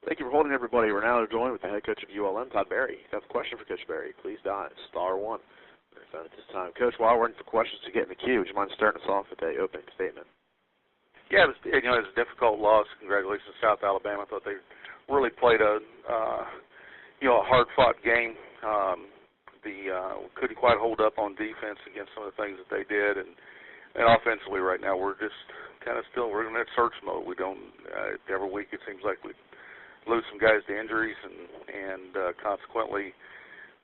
Thank you for holding, everybody. We're now joined with the head coach of ULM, Todd Berry. If you have a question for Coach Berry, please dial *1. At this time, Coach, while we're waiting for questions to get in the queue, would you mind starting us off with the opening statement? Yeah, it was a difficult loss. Congratulations to South Alabama. I thought they really played a hard-fought game. Couldn't quite hold up on defense against some of the things that they did, and offensively right now we're just kind of we're in that search mode. We don't every week it seems like we lose some guys to injuries, and consequently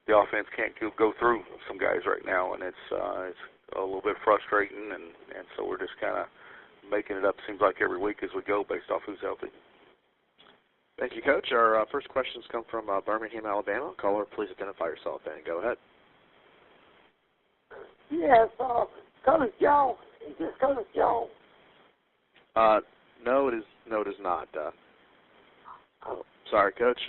the offense can't go through some guys right now, and it's a little bit frustrating, and so we're just kind of making it up, seems like, every week as we go based off who's healthy. Thank you, Coach. Our first questions come from Birmingham, Alabama. Caller, please identify yourself and go ahead. Yes, Coach Jones. Is this Coach Jones? No, it is not. Sorry, Coach.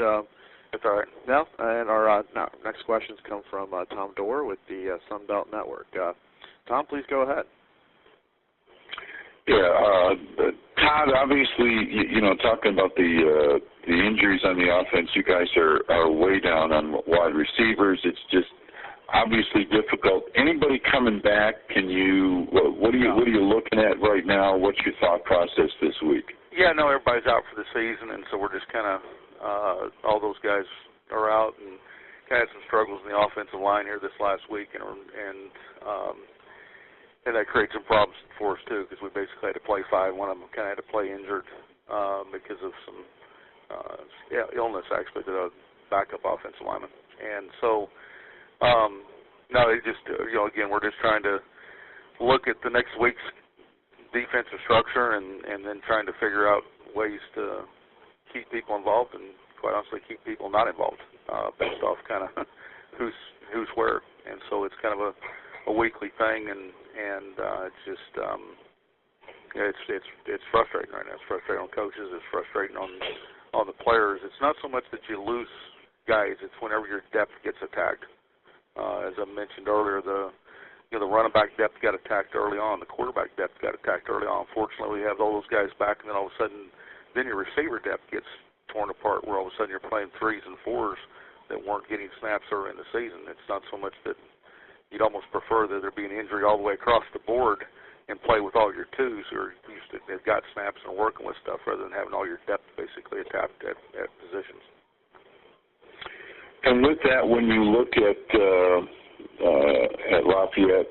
It's all right. No, and our next questions come from Tom Dorr with the Sun Belt Network. Tom, please go ahead. Yeah, Todd, obviously, talking about the injuries on the offense, you guys are way down on wide receivers. It's just obviously difficult. Anybody coming back? What are you looking at right now? What's your thought process this week? Yeah, no, everybody's out for the season, and so we're just kind of all those guys are out, and kind of had some struggles in the offensive line here this last week, and that created some problems for us too, because we basically had to play 5. One of them kind of had to play injured because of some illness, actually, to the backup offensive lineman. And so, no, it just again, we're just trying to look at the next week's defensive structure and then trying to figure out ways to keep people involved and, quite honestly, keep people not involved based off kind of who's where. And so it's kind of a weekly thing, and it's just it's frustrating right now. It's frustrating on coaches. It's frustrating on the players. It's not so much that you lose guys. It's whenever your depth gets attacked. As I mentioned earlier, the running back depth got attacked early on. The quarterback depth got attacked early on. Unfortunately, we have all those guys back, and then all of a sudden, then your receiver depth gets torn apart, where all of a sudden you're playing 3s and 4s that weren't getting snaps early in the season. It's not so much that you'd almost prefer that there be an injury all the way across the board and play with all your 2s who are used to, they've got snaps and working with stuff, rather than having all your depth basically attacked at positions. And with that, when you look at Lafayette,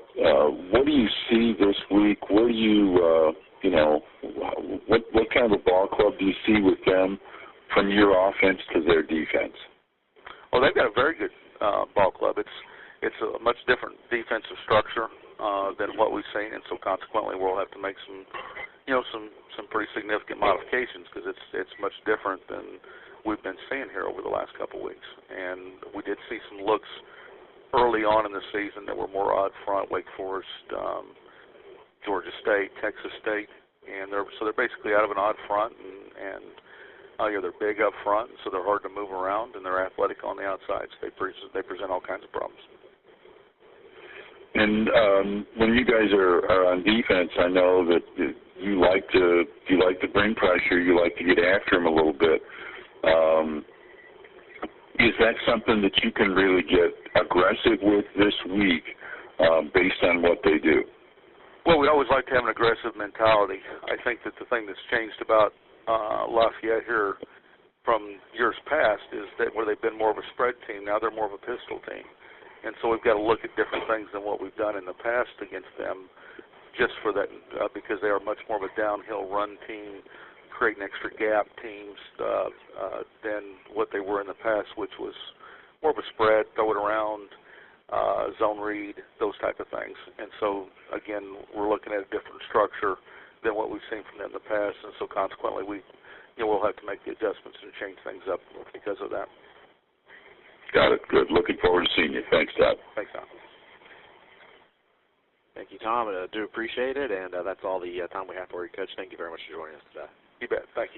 what do you see this week? Where do you, what kind of a ball club do you see with them from your offense to their defense? Well, they've got a very good ball club. It's a much different defensive structure than what we've seen, and so consequently we'll have to make some pretty significant modifications, because it's much different than we've been seeing here over the last couple of weeks. And we did see some looks early on in the season that were more odd front: Wake Forest, Georgia State, Texas State, and they're basically out of an odd front, and they're big up front, so they're hard to move around, and they're athletic on the outside. So they present all kinds of problems. And when you guys are on defense, I know that you like to bring pressure. You like to get after them a little bit. Is that something that you can really get aggressive with this week based on what they do? Well, we always like to have an aggressive mentality. I think that the thing that's changed about Lafayette here from years past is that where they've been more of a spread team, now they're more of a pistol team. And so we've got to look at different things than what we've done in the past against them, just for that, because they are much more of a downhill run team, creating extra gap teams than what they were in the past, which was more of a spread, throw it around, zone read, those type of things. And so, again, we're looking at a different structure than what we've seen from them in the past, and so consequently we'll have to make the adjustments and change things up because of that. Got it. Good. Looking forward to seeing you. Thanks, Todd. Thanks, Tom. Thank you, Tom. I do appreciate it, and that's all the time we have for you, Coach. Thank you very much for joining us today. You bet. Thank you.